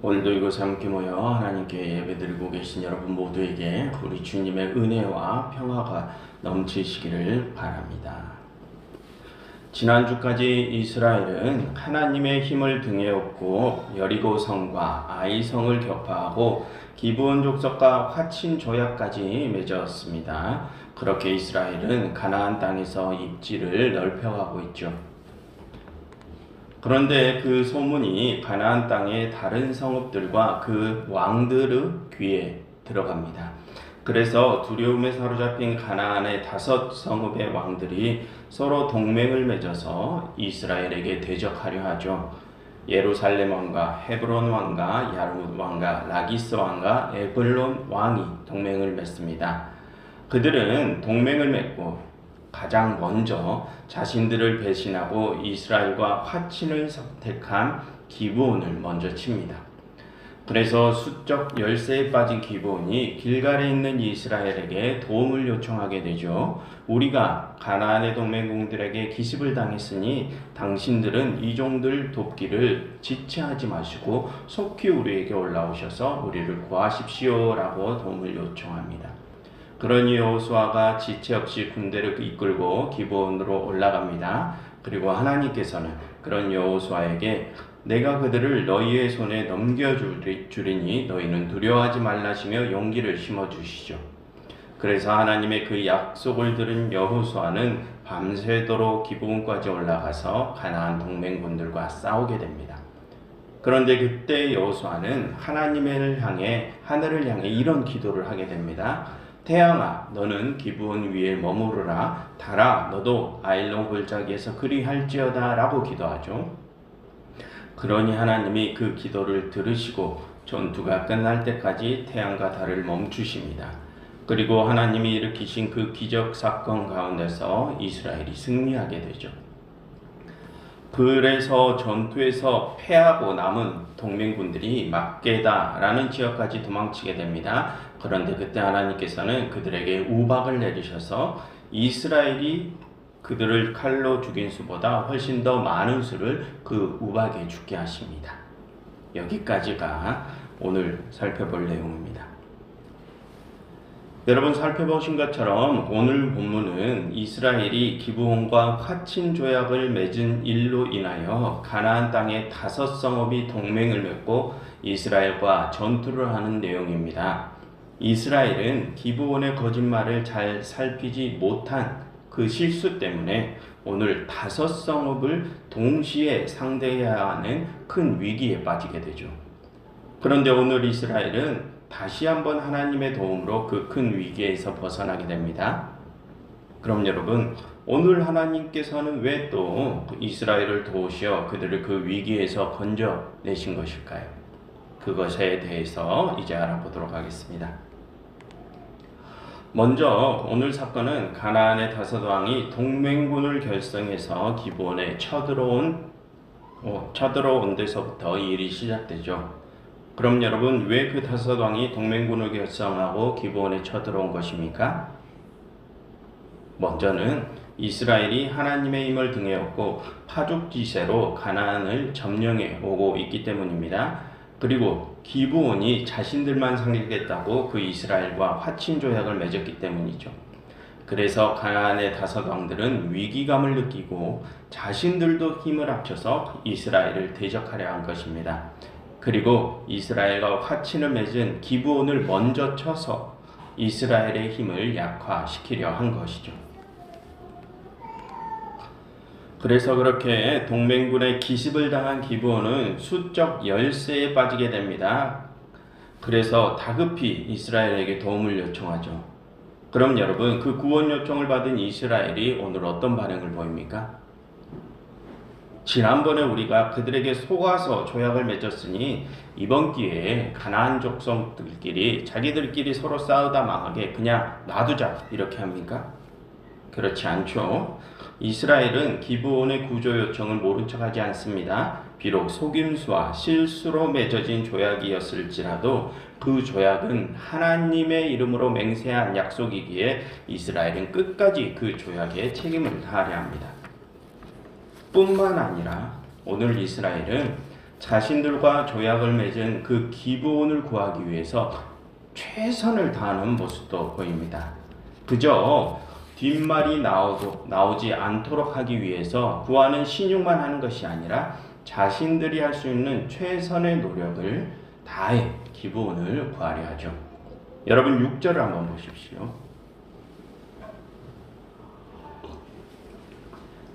오늘도 이곳에 함께 모여 하나님께 예배드리고 계신 여러분 모두에게 우리 주님의 은혜와 평화가 넘치시기를 바랍니다. 지난주까지 이스라엘은 하나님의 힘을 등에 업고 여리고성과 아이성을 격파하고 기브온 족속과 화친 조약까지 맺었습니다. 그렇게 이스라엘은 가나안 땅에서 입지를 넓혀가고 있죠. 그런데 그 소문이 가나안 땅의 다른 성읍들과 그 왕들의 귀에 들어갑니다. 그래서 두려움에 사로잡힌 가나안의 5 성읍의 왕들이 서로 동맹을 맺어서 이스라엘에게 대적하려 하죠. 예루살렘 왕과 헤브론 왕과 야르뭇 왕과 라기스 왕과 에글론 왕이 동맹을 맺습니다. 그들은 동맹을 맺고 가장 먼저 자신들을 배신하고 이스라엘과 화친을 선택한 기브온을 먼저 칩니다. 그래서 수적 열세에 빠진 기브온이 길갈에 있는 이스라엘에게 도움을 요청하게 되죠. 우리가 가나안의 동맹국들에게 기습을 당했으니 당신들은 이종들 돕기를 지체하지 마시고 속히 우리에게 올라오셔서 우리를 구하십시오라고 도움을 요청합니다. 그러니 여호수아가 지체 없이 군대를 이끌고 기브온으로 올라갑니다. 그리고 하나님께서는 그런 여호수아에게 내가 그들을 너희의 손에 넘겨주리니 너희는 두려워하지 말라시며 용기를 심어주시죠. 그래서 하나님의 그 약속을 들은 여호수아는 밤새도록 기브온까지 올라가서 가나안 동맹군들과 싸우게 됩니다. 그런데 그때 여호수아는 하나님을 향해 하늘을 향해 이런 기도를 하게 됩니다. 태양아 너는 기브온 위에 머무르라. 달아 너도 아일론 골짜기에서 그리할지어다 라고 기도하죠. 그러니 하나님이 그 기도를 들으시고 전투가 끝날 때까지 태양과 달을 멈추십니다. 그리고 하나님이 일으키신 그 기적 사건 가운데서 이스라엘이 승리하게 되죠. 그래서 전투에서 패하고 남은 동맹군들이 막게다라는 지역까지 도망치게 됩니다. 그런데 그때 하나님께서는 그들에게 우박을 내리셔서 이스라엘이 그들을 칼로 죽인 수보다 훨씬 더 많은 수를 그 우박에 죽게 하십니다. 여기까지가 오늘 살펴볼 내용입니다. 여러분 살펴보신 것처럼 오늘 본문은 이스라엘이 기브온과 화친 조약을 맺은 일로 인하여 가나안 땅의 5 성읍이 동맹을 맺고 이스라엘과 전투를 하는 내용입니다. 이스라엘은 기브온의 거짓말을 잘 살피지 못한 그 실수 때문에 오늘 5 성읍을 동시에 상대해야 하는 큰 위기에 빠지게 되죠. 그런데 오늘 이스라엘은 다시 한번 하나님의 도움으로 그 큰 위기에서 벗어나게 됩니다. 그럼 여러분 오늘 하나님께서는 왜 또 이스라엘을 도우시어 그들을 그 위기에서 건져내신 것일까요? 그것에 대해서 이제 알아보도록 하겠습니다. 먼저 오늘 사건은 가나안의 5 왕이 동맹군을 결성해서 기브온에 쳐들어온 데서부터 일이 시작되죠. 그럼 여러분 왜 그 5 왕이 동맹군을 결성하고 기브온에 쳐들어온 것입니까? 먼저는 이스라엘이 하나님의 힘을 등에 업고 파죽지세로 가나안을 점령해 오고 있기 때문입니다. 그리고 기브온이 자신들만 상륙했다고 그 이스라엘과 화친 조약을 맺었기 때문이죠. 그래서 가나안의 5 왕들은 위기감을 느끼고 자신들도 힘을 합쳐서 이스라엘을 대적하려 한 것입니다. 그리고 이스라엘과 화친을 맺은 기브온을 먼저 쳐서 이스라엘의 힘을 약화시키려 한 것이죠. 그래서 그렇게 동맹군의 기습을 당한 기브온은 수적 열세에 빠지게 됩니다. 그래서 다급히 이스라엘에게 도움을 요청하죠. 그럼 여러분 그 구원 요청을 받은 이스라엘이 오늘 어떤 반응을 보입니까? 지난번에 우리가 그들에게 속아서 조약을 맺었으니 이번 기회에 가나안 족속들끼리 자기들끼리 서로 싸우다 망하게 그냥 놔두자 이렇게 합니까? 그렇지 않죠. 이스라엘은 기브온의 구조 요청을 모른 척하지 않습니다. 비록 속임수와 실수로 맺어진 조약이었을지라도 그 조약은 하나님의 이름으로 맹세한 약속이기에 이스라엘은 끝까지 그 조약에 책임을 다하려 합니다. 뿐만 아니라 오늘 이스라엘은 자신들과 조약을 맺은 그 기브온을 구하기 위해서 최선을 다하는 모습도 보입니다. 그저 뒷말이 나오지 않도록 하기 위해서 구하는 신용만 하는 것이 아니라 자신들이 할 수 있는 최선의 노력을 다해 기브온을 구하려 하죠. 여러분 6절을 한번 보십시오.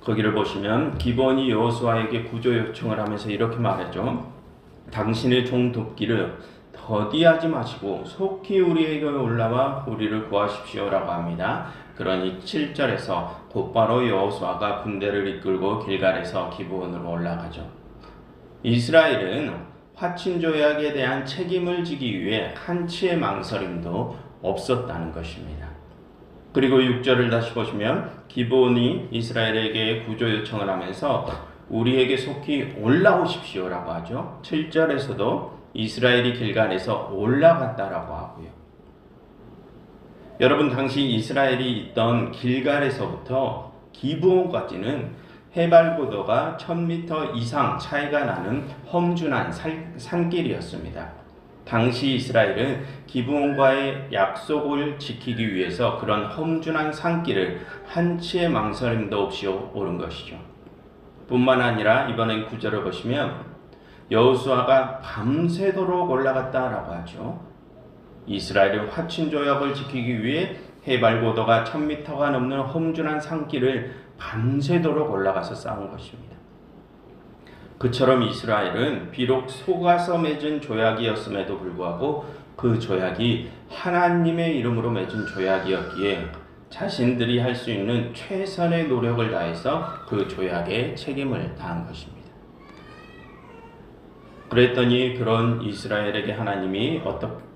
거기를 보시면 기브온이 여호수아에게 구조 요청을 하면서 이렇게 말했죠. 당신의 종 돕기를 더디하지 마시고 속히 우리에게 올라와 우리를 구하십시오라고 합니다. 그러니 7절에서 곧바로 여호수아가 군대를 이끌고 길갈에서 기브온으로 올라가죠. 이스라엘은 화친 조약에 대한 책임을 지기 위해 한치의 망설임도 없었다는 것입니다. 그리고 6절을 다시 보시면 기브온이 이스라엘에게 구조 요청을 하면서 우리에게 속히 올라오십시오라고 하죠. 7절에서도 이스라엘이 길갈에서 올라갔다라고 하고요. 여러분 당시 이스라엘이 있던 길갈에서부터 기브온까지는 해발 고도가 1000m 이상 차이가 나는 험준한 산길이었습니다. 당시 이스라엘은 기브온과의 약속을 지키기 위해서 그런 험준한 산길을 한치의 망설임도 없이 오른 것이죠. 뿐만 아니라 이번엔 9절을 보시면 여호수아가 밤새도록 올라갔다라고 하죠. 이스라엘은 화친 조약을 지키기 위해 해발 고도가 1000m가 넘는 험준한 산길을 밤새도록 올라가서 싸운 것입니다. 그처럼 이스라엘은 비록 속아서 맺은 조약이었음에도 불구하고 그 조약이 하나님의 이름으로 맺은 조약이었기에 자신들이 할 수 있는 최선의 노력을 다해서 그 조약에 책임을 다한 것입니다. 그랬더니 그런 이스라엘에게 하나님이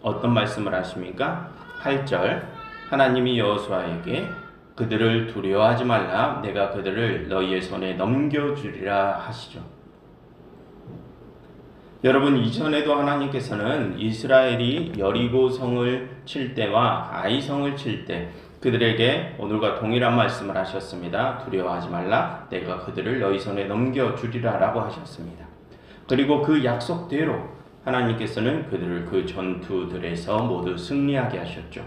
어떤 말씀을 하십니까? 8절 하나님이 여호수아에게 그들을 두려워하지 말라 내가 그들을 너희의 손에 넘겨주리라 하시죠. 여러분 이전에도 하나님께서는 이스라엘이 여리고 성을 칠 때와 아이 성을 칠 때 그들에게 오늘과 동일한 말씀을 하셨습니다. 두려워하지 말라 내가 그들을 너희 손에 넘겨주리라 라고 하셨습니다. 그리고 그 약속대로 하나님께서는 그들을 그 전투들에서 모두 승리하게 하셨죠.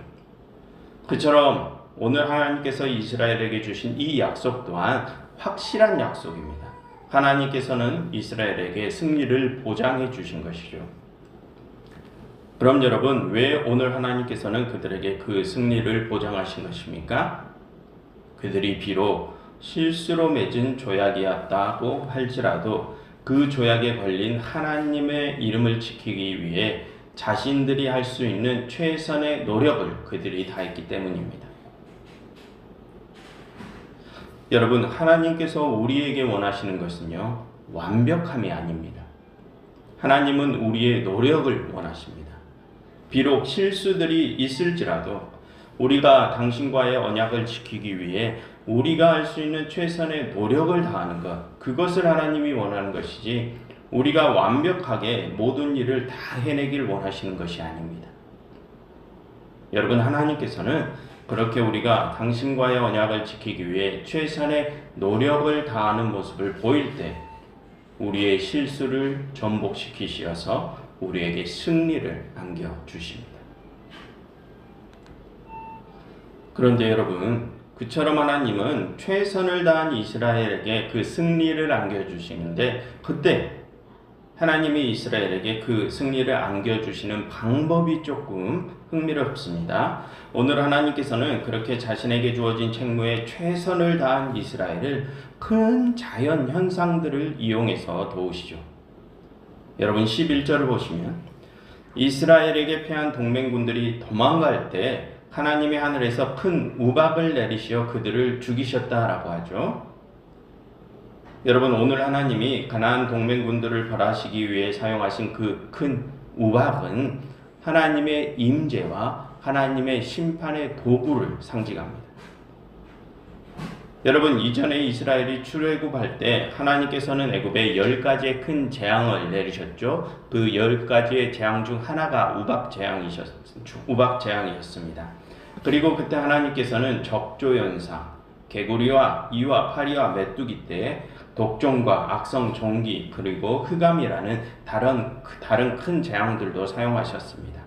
그처럼 오늘 하나님께서 이스라엘에게 주신 이 약속 또한 확실한 약속입니다. 하나님께서는 이스라엘에게 승리를 보장해 주신 것이죠. 그럼 여러분 왜 오늘 하나님께서는 그들에게 그 승리를 보장하신 것입니까? 그들이 비록 실수로 맺은 조약이었다고 할지라도 그 조약에 걸린 하나님의 이름을 지키기 위해 자신들이 할 수 있는 최선의 노력을 그들이 다했기 때문입니다. 여러분 하나님께서 우리에게 원하시는 것은요 완벽함이 아닙니다. 하나님은 우리의 노력을 원하십니다. 비록 실수들이 있을지라도 우리가 당신과의 언약을 지키기 위해 우리가 할 수 있는 최선의 노력을 다하는 것, 그것을 하나님이 원하는 것이지 우리가 완벽하게 모든 일을 다 해내길 원하시는 것이 아닙니다. 여러분 하나님께서는 그렇게 우리가 당신과의 언약을 지키기 위해 최선의 노력을 다하는 모습을 보일 때 우리의 실수를 전복시키시어서 우리에게 승리를 안겨주십니다. 그런데 여러분 그처럼 하나님은 최선을 다한 이스라엘에게 그 승리를 안겨주시는데 그때 하나님이 이스라엘에게 그 승리를 안겨주시는 방법이 조금 흥미롭습니다. 오늘 하나님께서는 그렇게 자신에게 주어진 책무에 최선을 다한 이스라엘을 큰 자연 현상들을 이용해서 도우시죠. 여러분 11절을 보시면 이스라엘에게 패한 동맹군들이 도망갈 때 하나님이 하늘에서 큰 우박을 내리시어 그들을 죽이셨다라고 하죠. 여러분 오늘 하나님이 가나안 동맹군들을 벌하시기 위해 사용하신 그 큰 우박은 하나님의 임재와 하나님의 심판의 도구를 상징합니다. 여러분 이전에 이스라엘이 출애굽할 때 하나님께서는 애굽에 10가지의 큰 재앙을 내리셨죠. 그 10가지의 재앙 중 하나가 우박 재앙이었습니다. 그리고 그때 하나님께서는 적조현상, 개구리와 이와 파리와 메뚜기 때 독종과 악성 종기 그리고 흑암이라는 다른 큰 재앙들도 사용하셨습니다.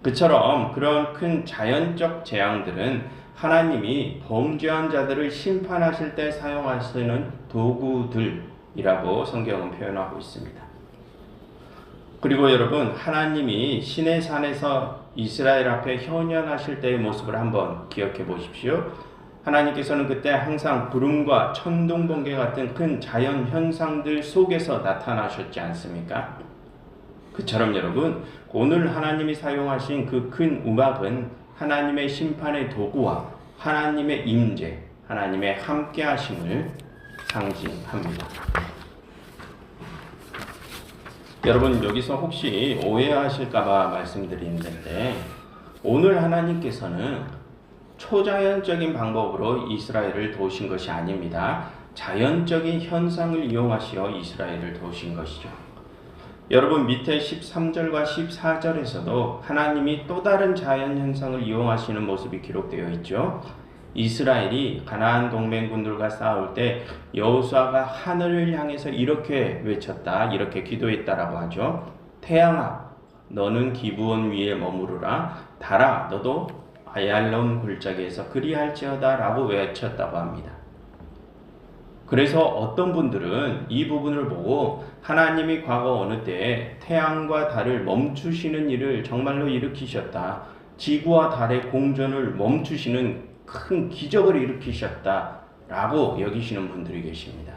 그처럼 그런 큰 자연적 재앙들은 하나님이 범죄한 자들을 심판하실 때 사용하시는 도구들이라고 성경은 표현하고 있습니다. 그리고 여러분, 하나님이 시내 산에서 이스라엘 앞에 현현하실 때의 모습을 한번 기억해 보십시오. 하나님께서는 그때 항상 구름과 천둥, 번개 같은 큰 자연 현상들 속에서 나타나셨지 않습니까? 그처럼 여러분, 오늘 하나님이 사용하신 그 큰 음악은 하나님의 심판의 도구와 하나님의 임재, 하나님의 함께하심을 상징합니다. 여러분, 여기서 혹시 오해하실까봐 말씀드리는데, 오늘 하나님께서는 초자연적인 방법으로 이스라엘을 도우신 것이 아닙니다. 자연적인 현상을 이용하시어 이스라엘을 도우신 것이죠. 여러분, 밑에 13절과 14절에서도 하나님이 또 다른 자연 현상을 이용하시는 모습이 기록되어 있죠. 이스라엘이 가나안 동맹군들과 싸울 때 여호수아가 하늘을 향해서 이렇게 외쳤다, 이렇게 기도했다라고 하죠. 태양아, 너는 기브온 위에 머무르라. 달아, 너도 아얄론 골짜기에서 그리할지어다 라고 외쳤다고 합니다. 그래서 어떤 분들은 이 부분을 보고 하나님이 과거 어느 때에 태양과 달을 멈추시는 일을 정말로 일으키셨다, 지구와 달의 공전을 멈추시는 큰 기적을 일으키셨다라고 여기시는 분들이 계십니다.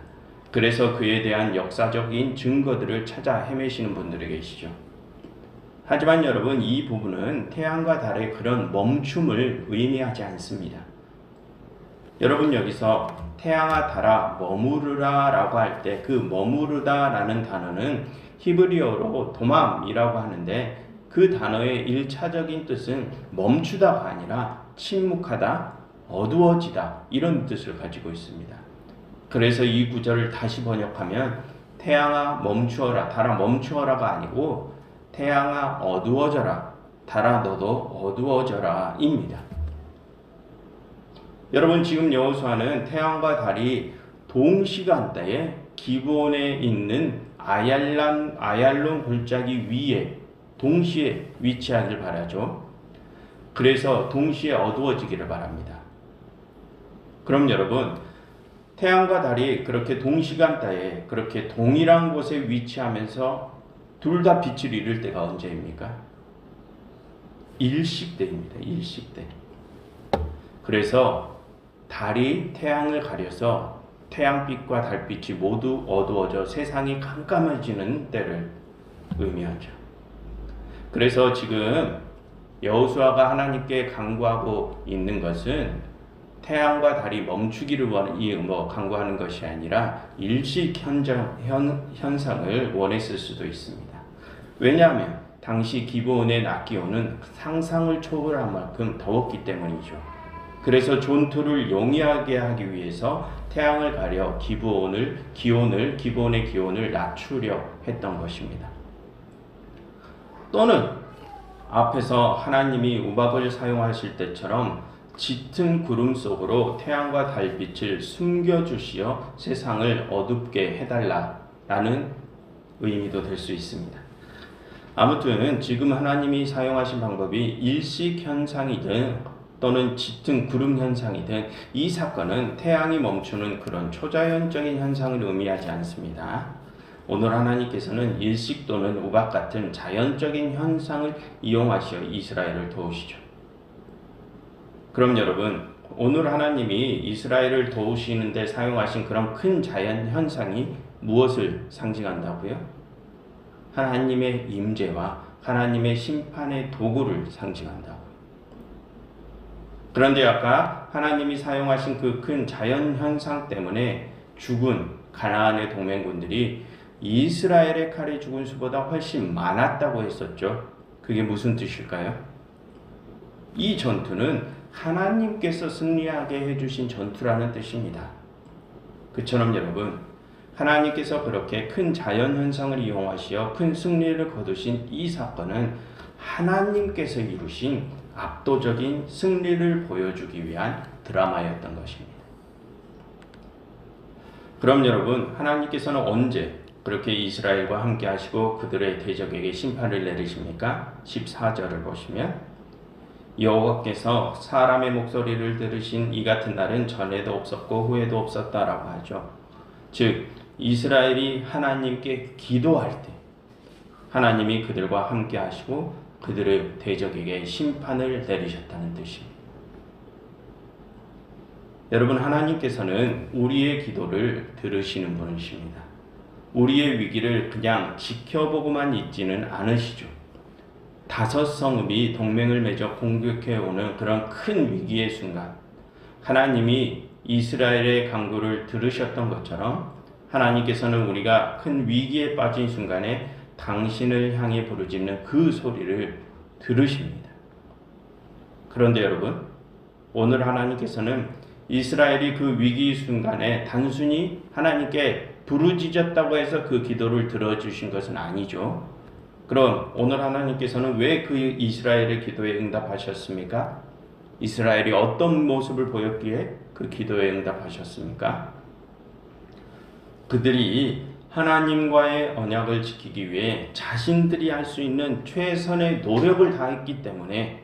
그래서 그에 대한 역사적인 증거들을 찾아 헤매시는 분들이 계시죠. 하지만 여러분, 이 부분은 태양과 달의 그런 멈춤을 의미하지 않습니다. 여러분, 여기서 태양아 달아 머무르라 라고 할 때 그 머무르다 라는 단어는 히브리어로 도맘이라고 하는데, 그 단어의 1차적인 뜻은 멈추다가 아니라 침묵하다, 어두워지다, 이런 뜻을 가지고 있습니다. 그래서 이 구절을 다시 번역하면 태양아 멈추어라, 달아 멈추어라가 아니고 태양아 어두워져라, 달아 너도 어두워져라 입니다. 여러분, 지금 여호수아는 태양과 달이 동시간대에 기브온에 있는 아얄론 골짜기 위에 동시에 위치하길 바라죠. 그래서 동시에 어두워지기를 바랍니다. 그럼 여러분, 태양과 달이 그렇게 동시간대에 그렇게 동일한 곳에 위치하면서 둘 다 빛을 잃을 때가 언제입니까? 일식때입니다. 일식때. 그래서 달이 태양을 가려서 태양빛과 달빛이 모두 어두워져 세상이 깜깜해지는 때를 의미하죠. 그래서 지금 여호수아가 하나님께 간구하고 있는 것은 태양과 달이 멈추기를 간구하는 것이 아니라 일식 현상을 원했을 수도 있습니다. 왜냐하면 당시 기브온의 낮 기온은 상상을 초월한 만큼 더웠기 때문이죠. 그래서 전투를 용이하게 하기 위해서 태양을 가려 기브온의 기온을 낮추려 했던 것입니다. 또는 앞에서 하나님이 우박을 사용하실 때처럼 짙은 구름 속으로 태양과 달빛을 숨겨주시어 세상을 어둡게 해달라라는 의미도 될 수 있습니다. 아무튼 지금 하나님이 사용하신 방법이 일식 현상이든 또는 짙은 구름 현상이든 이 사건은 태양이 멈추는 그런 초자연적인 현상을 의미하지 않습니다. 오늘 하나님께서는 일식 또는 우박 같은 자연적인 현상을 이용하시어 이스라엘을 도우시죠. 그럼 여러분, 오늘 하나님이 이스라엘을 도우시는 데 사용하신 그런 큰 자연 현상이 무엇을 상징한다고요? 하나님의 임재와 하나님의 심판의 도구를 상징한다고요. 그런데 아까 하나님이 사용하신 그 큰 자연 현상 때문에 죽은 가나안의 동맹군들이 이스라엘의 칼에 죽은 수보다 훨씬 많았다고 했었죠. 그게 무슨 뜻일까요? 이 전투는 하나님께서 승리하게 해주신 전투라는 뜻입니다. 그처럼 여러분, 하나님께서 그렇게 큰 자연현상을 이용하시어 큰 승리를 거두신 이 사건은 하나님께서 이루신 압도적인 승리를 보여주기 위한 드라마였던 것입니다. 그럼 여러분, 하나님께서는 언제 그렇게 이스라엘과 함께 하시고 그들의 대적에게 심판을 내리십니까? 14절을 보시면 여호와께서 사람의 목소리를 들으신 이 같은 날은 전에도 없었고 후에도 없었다라고 하죠. 즉 이스라엘이 하나님께 기도할 때 하나님이 그들과 함께 하시고 그들의 대적에게 심판을 내리셨다는 뜻입니다. 여러분, 하나님께서는 우리의 기도를 들으시는 분이십니다. 우리의 위기를 그냥 지켜보고만 있지는 않으시죠. 5 성읍이 동맹을 맺어 공격해오는 그런 큰 위기의 순간, 하나님이 이스라엘의 간구를 들으셨던 것처럼 하나님께서는 우리가 큰 위기에 빠진 순간에 당신을 향해 부르짖는 그 소리를 들으십니다. 그런데 여러분, 오늘 하나님께서는 이스라엘이 그 위기 순간에 단순히 하나님께 부르짖었다고 해서 그 기도를 들어주신 것은 아니죠. 그럼 오늘 하나님께서는 왜 그 이스라엘의 기도에 응답하셨습니까? 이스라엘이 어떤 모습을 보였기에 그 기도에 응답하셨습니까? 그들이 하나님과의 언약을 지키기 위해 자신들이 할 수 있는 최선의 노력을 다했기 때문에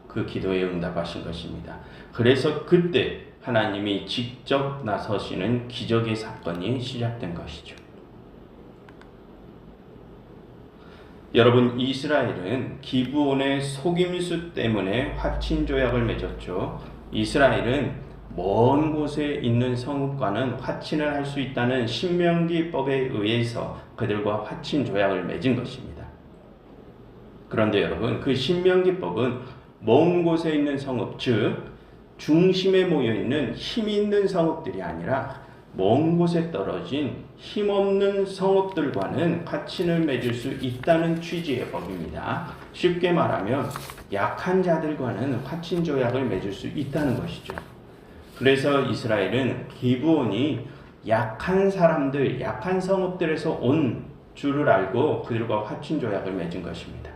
그 기도에 응답하신 것입니다. 그래서 그때 하나님이 직접 나서시는 기적의 사건이 시작된 것이죠. 여러분, 이스라엘은 기브온의 속임수 때문에 화친 조약을 맺었죠. 이스라엘은 먼 곳에 있는 성읍과는 화친을 할 수 있다는 신명기법에 의해서 그들과 화친 조약을 맺은 것입니다. 그런데 여러분, 그 신명기법은 먼 곳에 있는 성읍, 즉 중심에 모여있는 힘 있는 성읍들이 아니라 먼 곳에 떨어진 힘없는 성읍들과는 화친을 맺을 수 있다는 취지의 법입니다. 쉽게 말하면 약한 자들과는 화친 조약을 맺을 수 있다는 것이죠. 그래서 이스라엘은 기브온이 약한 사람들, 약한 성읍들에서 온 줄을 알고 그들과 화친 조약을 맺은 것입니다.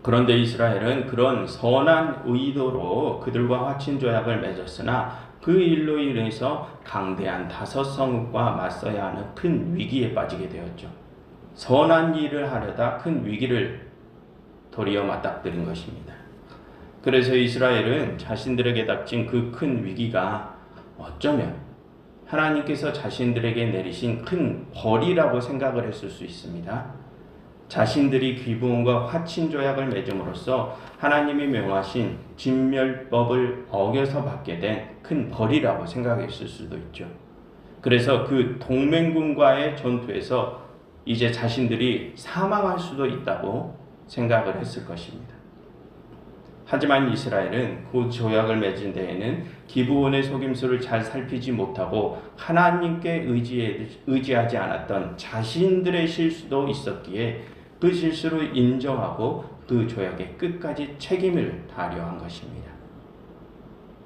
그런데 이스라엘은 그런 선한 의도로 그들과 화친 조약을 맺었으나 그 일로 인해서 강대한 5 성읍과 맞서야 하는 큰 위기에 빠지게 되었죠. 선한 일을 하려다 큰 위기를 도리어 맞닥뜨린 것입니다. 그래서 이스라엘은 자신들에게 닥친 그 큰 위기가 어쩌면 하나님께서 자신들에게 내리신 큰 벌이라고 생각을 했을 수 있습니다. 자신들이 기브온과 화친 조약을 맺음으로써 하나님이 명하신 진멸법을 어겨서 받게 된 큰 벌이라고 생각했을 수도 있죠. 그래서 그 동맹군과의 전투에서 이제 자신들이 사망할 수도 있다고 생각을 했을 것입니다. 하지만 이스라엘은 그 조약을 맺은 데에는 기브온의 속임수를 잘 살피지 못하고 하나님께 의지하지 않았던 자신들의 실수도 있었기에 그 실수를 인정하고 그 조약에 끝까지 책임을 다하려 한 것입니다.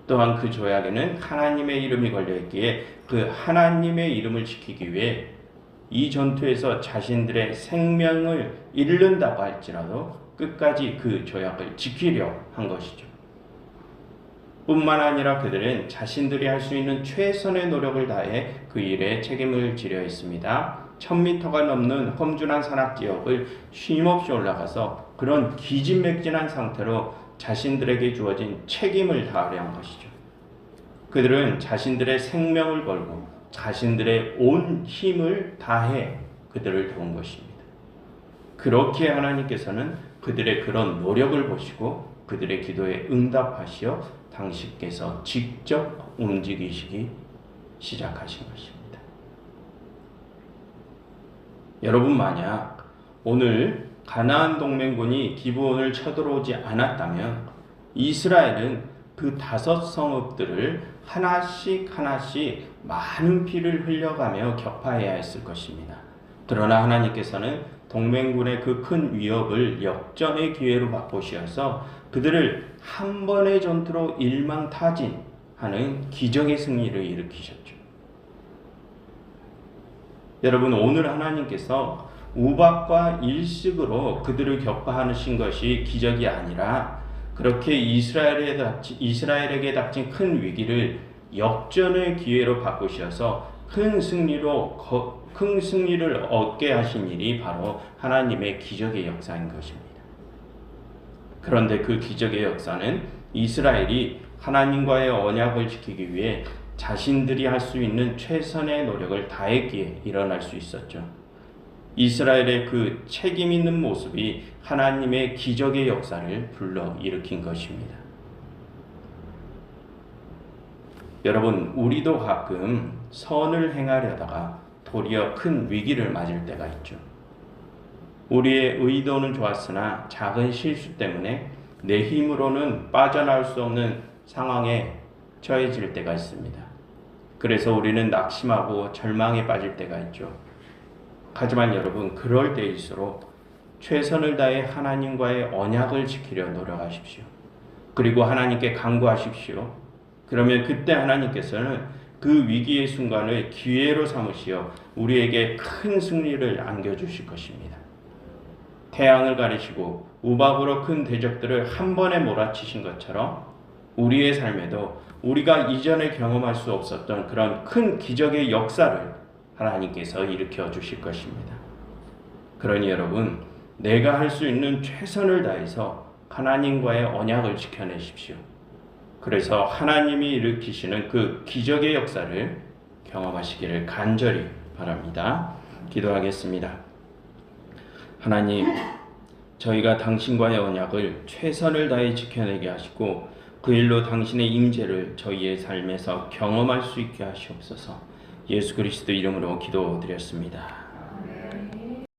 또한 그 조약에는 하나님의 이름이 걸려있기에 그 하나님의 이름을 지키기 위해 이 전투에서 자신들의 생명을 잃는다고 할지라도 끝까지 그 조약을 지키려 한 것이죠. 뿐만 아니라 그들은 자신들이 할 수 있는 최선의 노력을 다해 그 일에 책임을 지려 했습니다. 1000m가 넘는 험준한 산악 지역을 쉼없이 올라가서 그런 기진맥진한 상태로 자신들에게 주어진 책임을 다하려 한 것이죠. 그들은 자신들의 생명을 걸고 자신들의 온 힘을 다해 그들을 도운 것입니다. 그렇게 하나님께서는 그들의 그런 노력을 보시고 그들의 기도에 응답하시어 당신께서 직접 움직이시기 시작하신 것입니다. 여러분, 만약 오늘 가나안 동맹군이 기브온을 쳐들어오지 않았다면 이스라엘은 그 5 성읍들을 하나씩 많은 피를 흘려가며 격파해야 했을 것입니다. 그러나 하나님께서는 동맹군의 그 큰 위협을 역전의 기회로 바꾸셔서 그들을 한 번의 전투로 일망타진하는 기적의 승리를 일으키셨죠. 여러분, 오늘 하나님께서 우박과 일식으로 그들을 격파하신 것이 기적이 아니라 그렇게 이스라엘에게 닥친 큰 위기를 역전의 기회로 바꾸셔서 큰 승리를 얻게 하신 일이 바로 하나님의 기적의 역사인 것입니다. 그런데 그 기적의 역사는 이스라엘이 하나님과의 언약을 지키기 위해 자신들이 할 수 있는 최선의 노력을 다했기에 일어날 수 있었죠. 이스라엘의 그 책임 있는 모습이 하나님의 기적의 역사를 불러일으킨 것입니다. 여러분, 우리도 가끔 선을 행하려다가 도리어 큰 위기를 맞을 때가 있죠. 우리의 의도는 좋았으나 작은 실수 때문에 내 힘으로는 빠져나올 수 없는 상황에 처해질 때가 있습니다. 그래서 우리는 낙심하고 절망에 빠질 때가 있죠. 하지만 여러분, 그럴 때일수록 최선을 다해 하나님과의 언약을 지키려 노력하십시오. 그리고 하나님께 간구하십시오. 그러면 그때 하나님께서는 그 위기의 순간을 기회로 삼으시어 우리에게 큰 승리를 안겨주실 것입니다. 태양을 가리시고 우박으로 큰 대적들을 한 번에 몰아치신 것처럼 우리의 삶에도 우리가 이전에 경험할 수 없었던 그런 큰 기적의 역사를 하나님께서 일으켜 주실 것입니다. 그러니 여러분, 내가 할 수 있는 최선을 다해서 하나님과의 언약을 지켜내십시오. 그래서 하나님이 일으키시는 그 기적의 역사를 경험하시기를 간절히 바랍니다. 기도하겠습니다. 하나님, 저희가 당신과의 언약을 최선을 다해 지켜내게 하시고 그 일로 당신의 임재를 저희의 삶에서 경험할 수 있게 하시옵소서. 예수 그리스도 이름으로 기도드렸습니다.